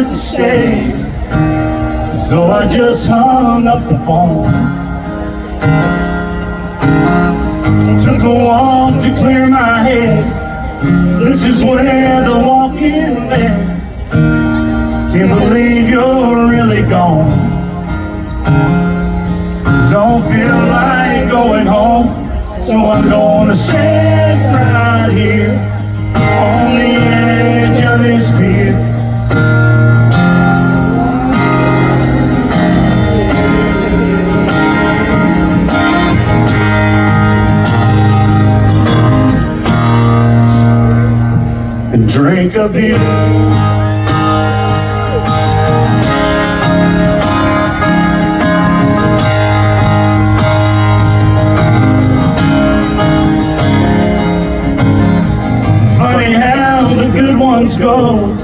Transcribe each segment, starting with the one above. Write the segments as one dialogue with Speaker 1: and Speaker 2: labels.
Speaker 1: what to say, so I just hung up the phone. Took a walk to clear my head. This is where the walking led. Can't believe you're really gone. Don't feel like going home, so I'm gonna sit right here on the edge of this pier. And drink a beer. Go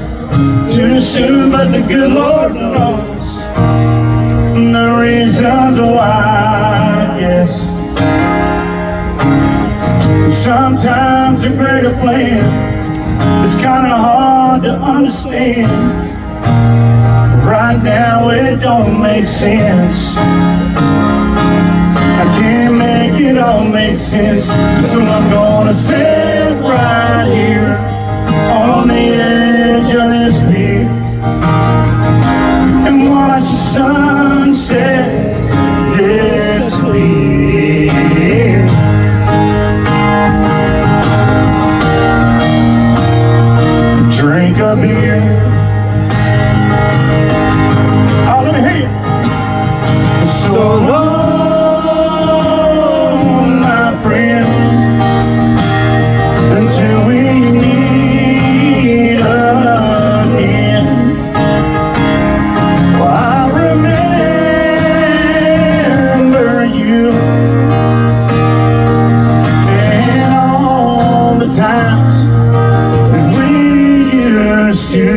Speaker 1: too soon, but the good Lord knows the reasons why. Yes, sometimes a greater plan is kind of hard to understand. Right now it don't make sense. I can't make it all make sense, so I'm gonna sit right here on the edge of this pier and watch the sunset disappear. Drink a beer. Oh, let me hear you. So long, my friend, until we meet again. Well, I remember you and all the times that we used to